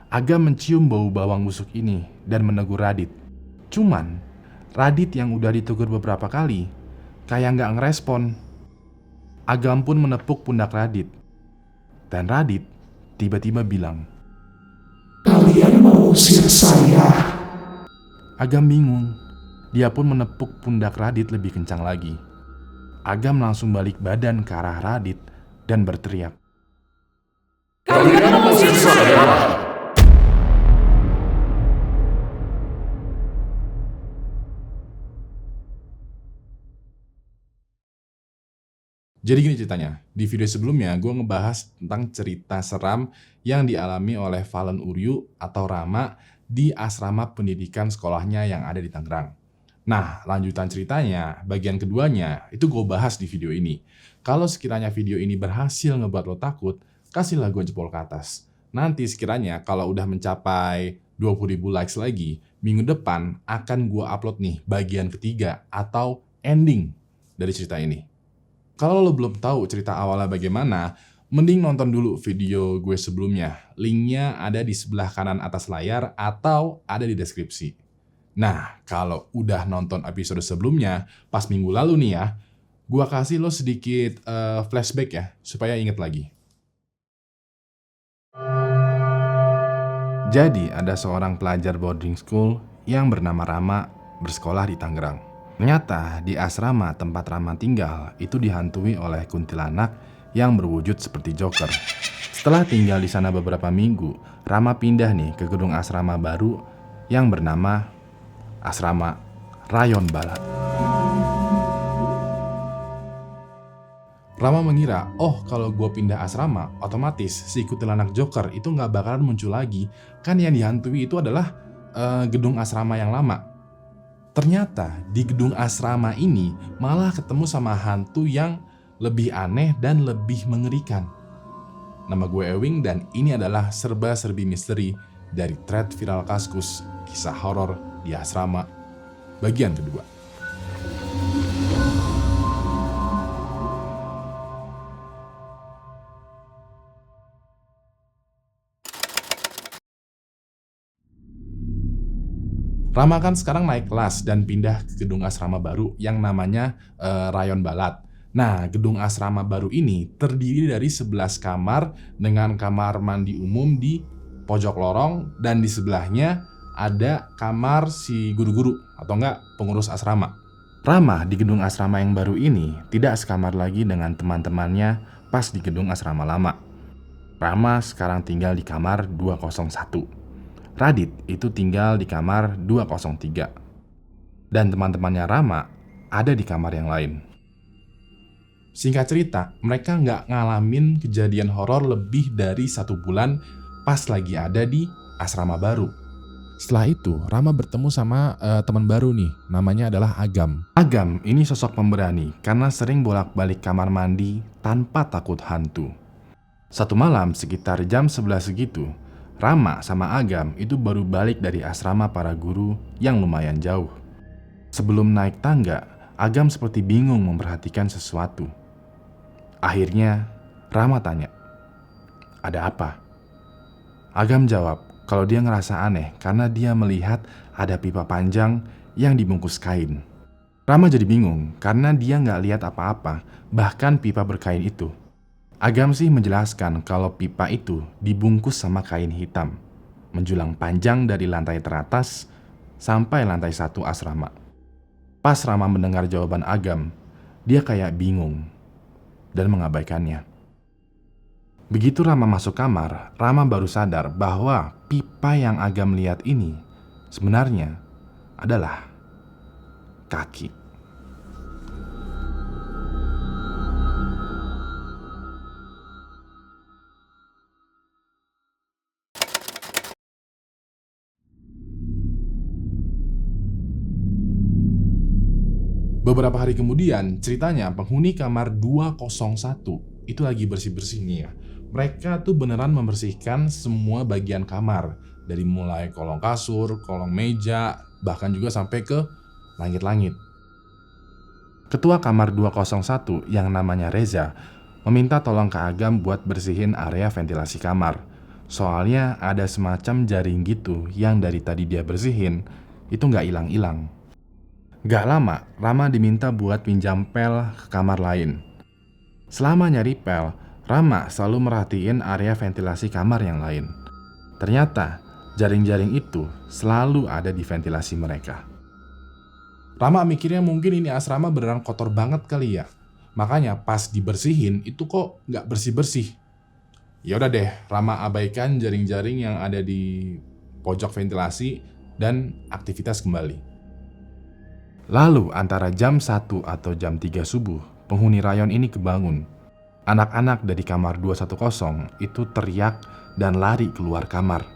Agam mencium bau bawang busuk ini dan menegur Radit. Cuman, Radit yang udah ditegur beberapa kali, kayak nggak ngerespon. Agam pun menepuk pundak Radit. Dan Radit tiba-tiba bilang, Kalian mau usir saya? Agam bingung. Dia pun menepuk pundak Radit lebih kencang lagi. Agam langsung balik badan ke arah Radit dan berteriak, Kalian mau usir saya? Jadi gini ceritanya, di video sebelumnya gue ngebahas tentang cerita seram yang dialami oleh Valen Uryu atau Rama di asrama pendidikan sekolahnya yang ada di Tangerang. Nah, lanjutan ceritanya, bagian keduanya, itu gue bahas di video ini. Kalau sekiranya video ini berhasil ngebuat lo takut, kasihlah gue jempol ke atas. Nanti sekiranya kalau udah mencapai 20.000 likes lagi, minggu depan akan gue upload nih bagian ketiga atau ending dari cerita ini. Kalau lo belum tahu cerita awalnya bagaimana, mending nonton dulu video gue sebelumnya. Linknya ada di sebelah kanan atas layar atau ada di deskripsi. Nah, kalau udah nonton episode sebelumnya, pas minggu lalu nih ya, gue kasih lo sedikit flashback ya, supaya inget lagi. Jadi, ada seorang pelajar boarding school yang bernama Rama bersekolah di Tangerang. Ternyata di asrama tempat Rama tinggal itu dihantui oleh kuntilanak yang berwujud seperti Joker. Setelah tinggal di sana beberapa minggu, Rama pindah nih ke gedung asrama baru yang bernama Asrama Rayon Balat. Rama mengira, oh kalau gue pindah asrama, otomatis si kuntilanak Joker itu nggak bakalan muncul lagi. Kan yang dihantui itu adalah gedung asrama yang lama. Ternyata di gedung asrama ini malah ketemu sama hantu yang lebih aneh dan lebih mengerikan. Nama gue Ewing dan ini adalah serba-serbi misteri dari thread viral Kaskus, kisah horor di asrama, bagian kedua. Rama kan sekarang naik kelas dan pindah ke gedung asrama baru yang namanya Rayon Balat. Nah, gedung asrama baru ini terdiri dari 11 kamar dengan kamar mandi umum di pojok lorong dan di sebelahnya ada kamar si guru-guru atau enggak pengurus asrama. Rama di gedung asrama yang baru ini tidak sekamar lagi dengan teman-temannya pas di gedung asrama lama. Rama sekarang tinggal di kamar 201. Radit itu tinggal di kamar 203. Dan teman-temannya Rama ada di kamar yang lain. Singkat cerita, mereka nggak ngalamin kejadian horor lebih dari 1 bulan pas lagi ada di asrama baru. Setelah itu, Rama bertemu sama teman baru nih, namanya adalah Agam. Agam ini sosok pemberani karena sering bolak-balik kamar mandi tanpa takut hantu. Satu malam sekitar jam 11 segitu, Rama sama Agam itu baru balik dari asrama para guru yang lumayan jauh. Sebelum naik tangga, Agam seperti bingung memperhatikan sesuatu. Akhirnya, Rama tanya, "Ada apa?" Agam jawab kalau dia ngerasa aneh karena dia melihat ada pipa panjang yang dibungkus kain. Rama jadi bingung karena dia nggak lihat apa-apa, bahkan pipa berkain itu. Agam sih menjelaskan kalau pipa itu dibungkus sama kain hitam, menjulang panjang dari lantai teratas sampai lantai 1 asrama. Pas Rama mendengar jawaban Agam, dia kayak bingung dan mengabaikannya. Begitu Rama masuk kamar, Rama baru sadar bahwa pipa yang Agam lihat ini sebenarnya adalah kaki. Beberapa hari kemudian, ceritanya penghuni kamar 201 itu lagi bersih-bersih nih ya. Mereka tuh beneran membersihkan semua bagian kamar. Dari mulai kolong kasur, kolong meja, bahkan juga sampai ke langit-langit. Ketua kamar 201 yang namanya Reza meminta tolong ke Agam buat bersihin area ventilasi kamar. Soalnya ada semacam jaring gitu yang dari tadi dia bersihin, itu nggak hilang-hilang. Gak lama, Rama diminta buat pinjam pel ke kamar lain. Selama nyari pel, Rama selalu merhatiin area ventilasi kamar yang lain. Ternyata, jaring-jaring itu selalu ada di ventilasi mereka. Rama mikirnya mungkin ini asrama beneran kotor banget kali ya. Makanya pas dibersihin itu kok nggak bersih-bersih. Ya udah deh, Rama abaikan jaring-jaring yang ada di pojok ventilasi dan aktivitas kembali. Lalu antara jam 1 atau jam 3 subuh, penghuni rayon ini kebangun. Anak-anak dari kamar 210 itu teriak dan lari keluar kamar.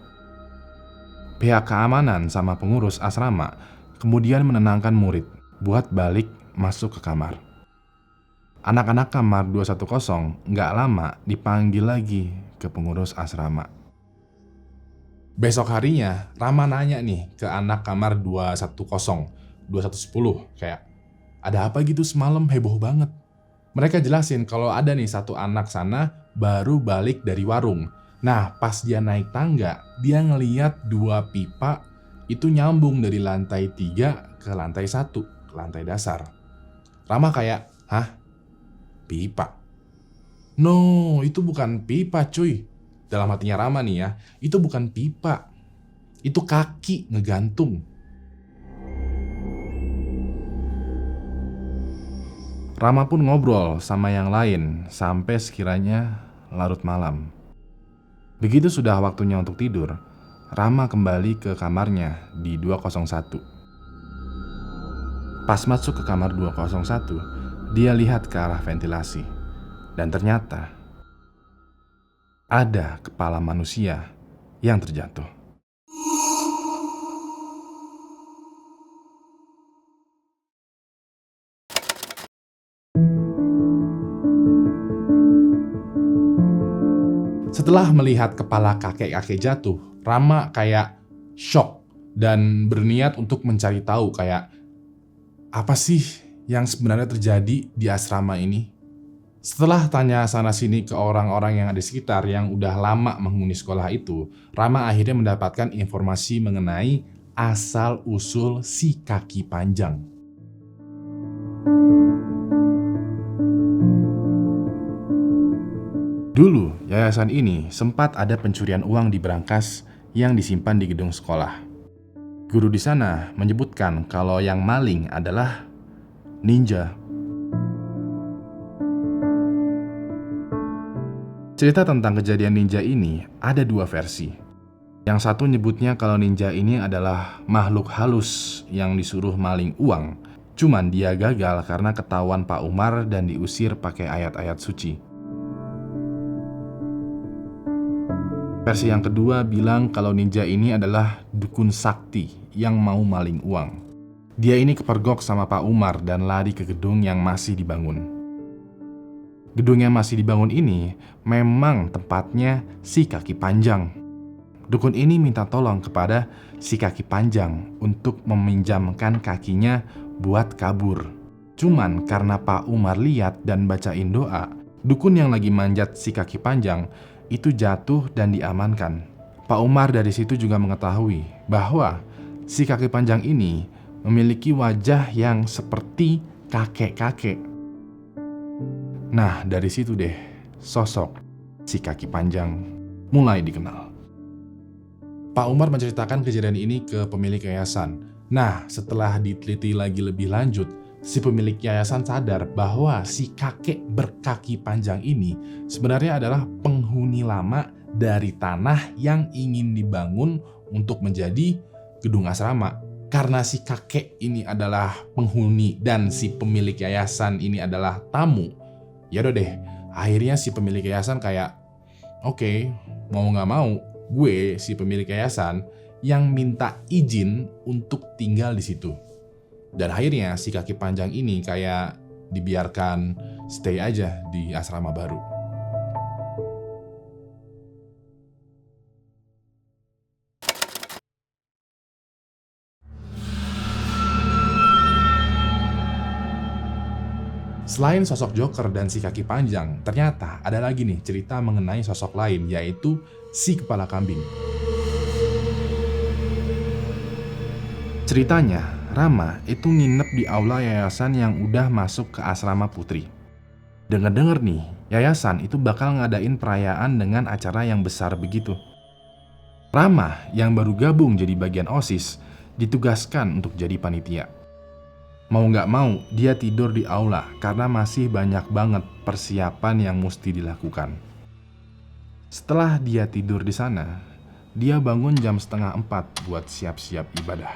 Pihak keamanan sama pengurus asrama kemudian menenangkan murid buat balik masuk ke kamar. Anak-anak kamar 210 nggak lama dipanggil lagi ke pengurus asrama. Besok harinya, Rama nanya nih ke anak kamar 210, 2110 kayak, ada apa gitu semalam heboh banget. Mereka jelasin kalau ada nih satu anak sana baru balik dari warung. Nah pas dia naik tangga, dia ngeliat 2 pipa itu nyambung dari lantai 3 ke lantai 1, ke lantai dasar. Rama kayak, hah? Pipa? No, itu bukan pipa cuy. Dalam hatinya Rama nih ya, itu bukan pipa. Itu kaki ngegantung. Rama pun ngobrol sama yang lain sampai sekiranya larut malam. Begitu sudah waktunya untuk tidur, Rama kembali ke kamarnya di 201. Pas masuk ke kamar 201, dia lihat ke arah ventilasi. Dan ternyata ada kepala manusia yang terjatuh. Setelah melihat kepala kakek-kakek jatuh, Rama kayak shock dan berniat untuk mencari tahu kayak apa sih yang sebenarnya terjadi di asrama ini. Setelah tanya sana-sini ke orang-orang yang ada di sekitar yang udah lama menghuni sekolah itu, Rama akhirnya mendapatkan informasi mengenai asal-usul si kaki panjang. Dulu, yayasan ini sempat ada pencurian uang di brankas yang disimpan di gedung sekolah. Guru di sana menyebutkan kalau yang maling adalah ninja. Cerita tentang kejadian ninja ini ada 2 versi. Yang satu nyebutnya kalau ninja ini adalah makhluk halus yang disuruh maling uang. Cuman dia gagal karena ketahuan Pak Umar dan diusir pakai ayat-ayat suci. Versi yang kedua bilang kalau ninja ini adalah dukun sakti yang mau maling uang. Dia ini kepergok sama Pak Umar dan lari ke gedung yang masih dibangun. Gedung yang masih dibangun ini memang tempatnya si kaki panjang. Dukun ini minta tolong kepada si kaki panjang untuk meminjamkan kakinya buat kabur. Cuman karena Pak Umar lihat dan bacain doa, dukun yang lagi manjat si kaki panjang itu jatuh dan diamankan. Pak Umar dari situ juga mengetahui bahwa si kaki panjang ini memiliki wajah yang seperti kakek-kakek. Nah, dari situ deh sosok si kaki panjang mulai dikenal. Pak Umar menceritakan kejadian ini ke pemilik yayasan. Nah, setelah diteliti lagi lebih lanjut, si pemilik yayasan sadar bahwa si kakek berkaki panjang ini sebenarnya adalah penghuni lama dari tanah yang ingin dibangun untuk menjadi gedung asrama. Karena si kakek ini adalah penghuni dan si pemilik yayasan ini adalah tamu, ya udah deh, akhirnya si pemilik yayasan kayak, oke, mau gak mau, gue si pemilik yayasan yang minta izin untuk tinggal di situ. Dan akhirnya si kaki panjang ini kayak dibiarkan stay aja di asrama baru. Selain sosok Joker dan si kaki panjang, ternyata ada lagi nih cerita mengenai sosok lain, yaitu si kepala kambing. Ceritanya, Rama itu nginep di aula yayasan yang udah masuk ke asrama putri. Dengar-dengar nih, yayasan itu bakal ngadain perayaan dengan acara yang besar begitu. Rama yang baru gabung jadi bagian OSIS ditugaskan untuk jadi panitia. Mau gak mau, dia tidur di aula karena masih banyak banget persiapan yang mesti dilakukan. Setelah dia tidur di sana, dia bangun jam 3:30 buat siap-siap ibadah.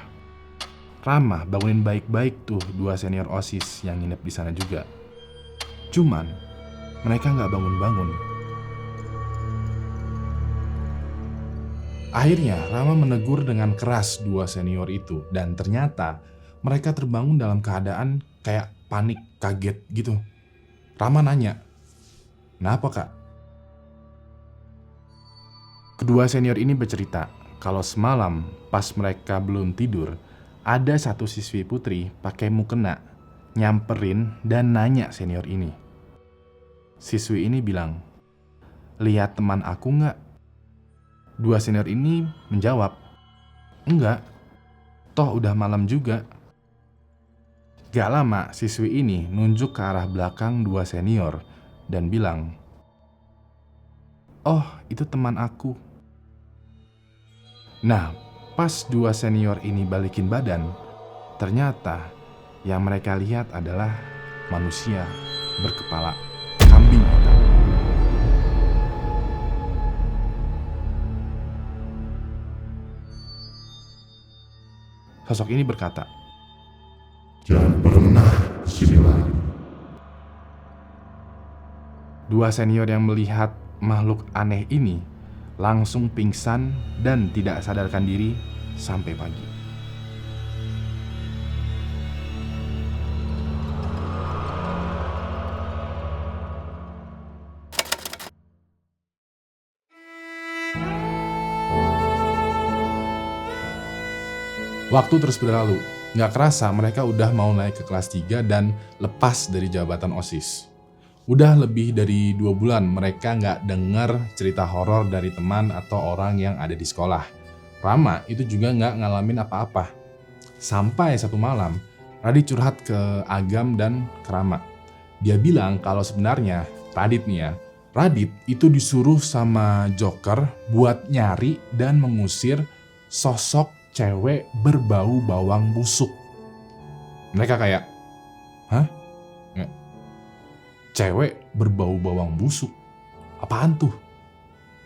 Rama bangunin baik-baik tuh 2 senior OSIS yang nginep di sana juga. Cuman, mereka gak bangun-bangun. Akhirnya, Rama menegur dengan keras 2 senior itu dan ternyata mereka terbangun dalam keadaan kayak panik, kaget gitu. Rama nanya, "Kenapa, Kak?" Kedua senior ini bercerita kalau semalam pas mereka belum tidur, ada satu siswi putri pakai mukena, nyamperin dan nanya senior ini. Siswi ini bilang, "Lihat teman aku nggak?" Dua senior ini menjawab, "Enggak, toh udah malam juga." Gak lama, siswi ini nunjuk ke arah belakang 2 senior dan bilang, "Oh, itu teman aku." Nah, pas 2 senior ini balikin badan, ternyata yang mereka lihat adalah manusia berkepala kambing hitam. Sosok ini berkata, Jangan pernah kesini lagi. 2 senior yang melihat makhluk aneh ini langsung pingsan dan tidak sadarkan diri sampai pagi. Waktu terus berlalu. Nggak kerasa mereka udah mau naik ke kelas 3 dan lepas dari jabatan OSIS. Udah lebih dari 2 bulan mereka nggak dengar cerita horor dari teman atau orang yang ada di sekolah. Rama itu juga nggak ngalamin apa-apa. Sampai satu malam, Radit curhat ke Agam dan ke Rama. Dia bilang kalau sebenarnya Radit nih ya, Radit itu disuruh sama Joker buat nyari dan mengusir sosok cewek berbau bawang busuk. Mereka kayak, "Hah? Cewek berbau bawang busuk? Apaan tuh?"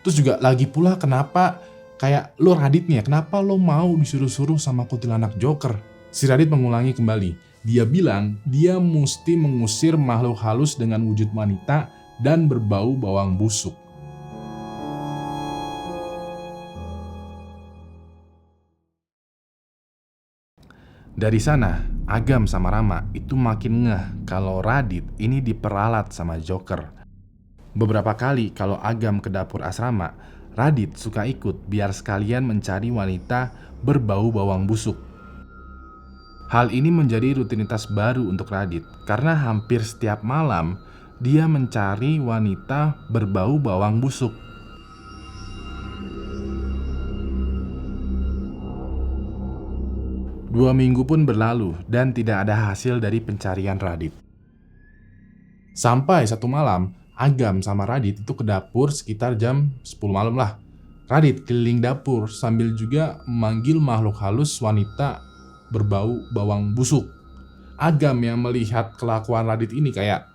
Terus juga lagi pula kenapa kayak lo Radit nih ya, kenapa lo mau disuruh-suruh sama kuntilanak Joker? Si Radit mengulangi kembali. Dia bilang dia mesti mengusir makhluk halus dengan wujud wanita dan berbau bawang busuk. Dari sana, Agam sama Rama itu makin ngeh kalau Radit ini diperalat sama Joker. Beberapa kali kalau Agam ke dapur asrama, Radit suka ikut biar sekalian mencari wanita berbau bawang busuk. Hal ini menjadi rutinitas baru untuk Radit karena hampir setiap malam dia mencari wanita berbau bawang busuk. Dua minggu pun berlalu dan tidak ada hasil dari pencarian Radit. Sampai satu malam, Agam sama Radit itu ke dapur sekitar jam 10 malam lah. Radit keliling dapur sambil juga memanggil makhluk halus wanita berbau bawang busuk. Agam yang melihat kelakuan Radit ini kayak,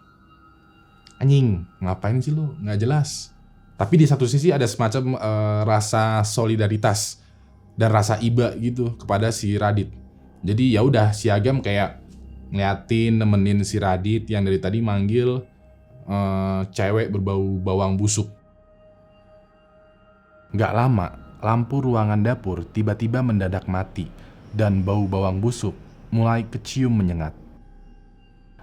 "Anjing, ngapain sih lu? Nggak jelas." Tapi di satu sisi ada semacam rasa solidaritas dan rasa iba gitu kepada si Radit. Jadi ya udah si Agam kayak ngeliatin, nemenin si Radit yang dari tadi manggil cewek berbau bawang busuk. Gak lama, lampu ruangan dapur tiba-tiba mendadak mati dan bau bawang busuk mulai kecium menyengat.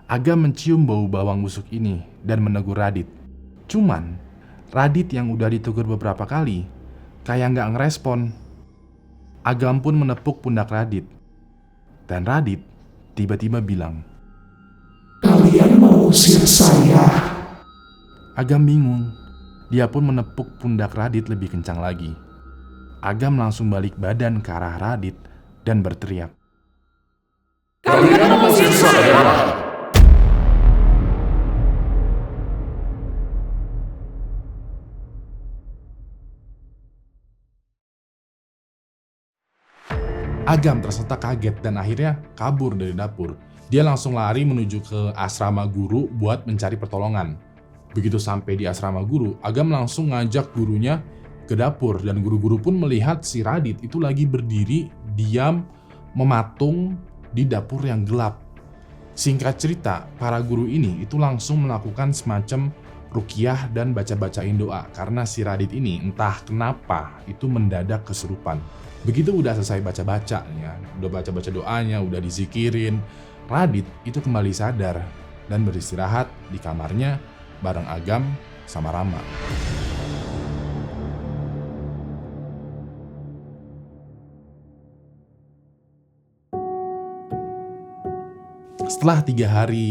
Agam mencium bau bawang busuk ini dan menegur Radit. Cuman Radit yang udah ditegur beberapa kali kayak gak ngerespon. Agam pun menepuk pundak Radit. Dan Radit tiba-tiba bilang, Kalian mau mengusir saya? Agam bingung. Dia pun menepuk pundak Radit lebih kencang lagi. Agam langsung balik badan ke arah Radit dan berteriak. Kalian mengusir saya? Agam ternyata kaget dan akhirnya kabur dari dapur. Dia langsung lari menuju ke asrama guru buat mencari pertolongan. Begitu sampai di asrama guru, Agam langsung ngajak gurunya ke dapur dan guru-guru pun melihat si Radit itu lagi berdiri diam mematung di dapur yang gelap. Singkat cerita, para guru ini itu langsung melakukan semacam ruqyah dan baca-bacain doa karena si Radit ini entah kenapa itu mendadak kesurupan. Begitu udah selesai baca-bacanya, udah baca-baca doanya, udah dizikirin, Radit itu kembali sadar dan beristirahat di kamarnya bareng Agam sama Rama. Setelah 3 hari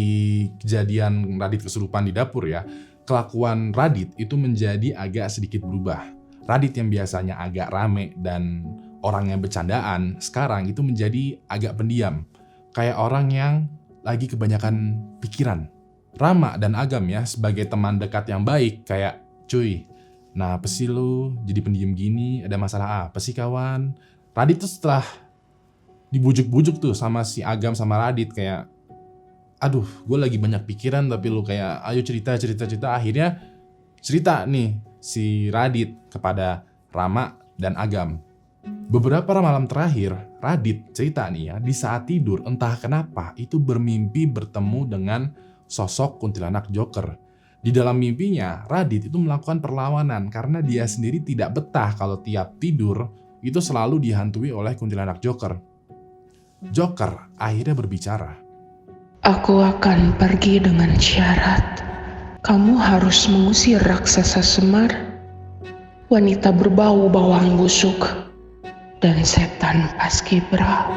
kejadian Radit kesurupan di dapur ya, kelakuan Radit itu menjadi agak sedikit berubah. Radit yang biasanya agak rame dan orang yang bercandaan, sekarang itu menjadi agak pendiam. Kayak orang yang lagi kebanyakan pikiran. Rama dan Agam ya sebagai teman dekat yang baik kayak, cuy, nah apa sih lu jadi pendiam gini, ada masalah apa sih kawan? Radit tuh setelah dibujuk-bujuk tuh sama si Agam sama Radit kayak, aduh gue lagi banyak pikiran tapi lu kayak ayo cerita. Akhirnya cerita nih si Radit kepada Rama dan Agam. Beberapa malam terakhir, Radit cerita nih ya, di saat tidur entah kenapa itu bermimpi bertemu dengan sosok kuntilanak Joker. Di dalam mimpinya, Radit itu melakukan perlawanan karena dia sendiri tidak betah kalau tiap tidur itu selalu dihantui oleh kuntilanak Joker. Joker akhirnya berbicara. Aku akan pergi dengan syarat. Kamu harus mengusir raksasa Semar, wanita berbau bawang busuk, dan setan Paskibra.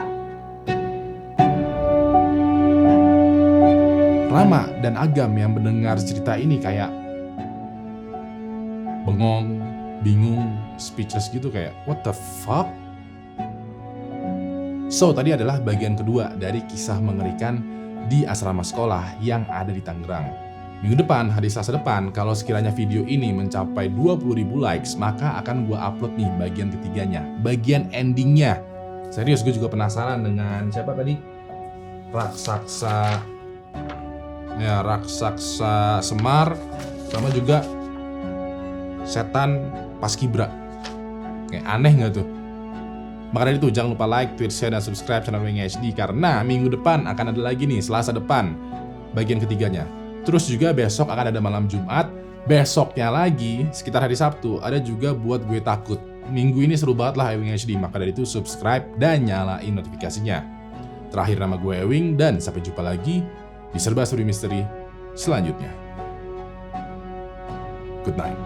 Rama dan Agam yang mendengar cerita ini kayak bengong, bingung, speechless gitu kayak what the fuck? So, tadi adalah bagian kedua dari kisah mengerikan di asrama sekolah yang ada di Tangerang. Minggu depan, hari Selasa depan, kalau sekiranya video ini mencapai 20.000 likes, maka akan gue upload nih bagian ketiganya, bagian endingnya. Serius, gue juga penasaran dengan siapa tadi? Raksasa Semar, sama juga setan Paskibra. Kayak aneh gak tuh? Maka dari itu jangan lupa like, tweet, share, dan subscribe channel Wing HD karena minggu depan akan ada lagi nih, Selasa depan, bagian ketiganya. Terus juga besok akan ada malam Jumat, besoknya lagi sekitar hari Sabtu ada juga buat gue takut. Minggu ini seru banget lah Ewing HD, maka dari itu subscribe dan nyalain notifikasinya. Terakhir nama gue Ewing dan sampai jumpa lagi di Serba Suri Misteri selanjutnya. Good night.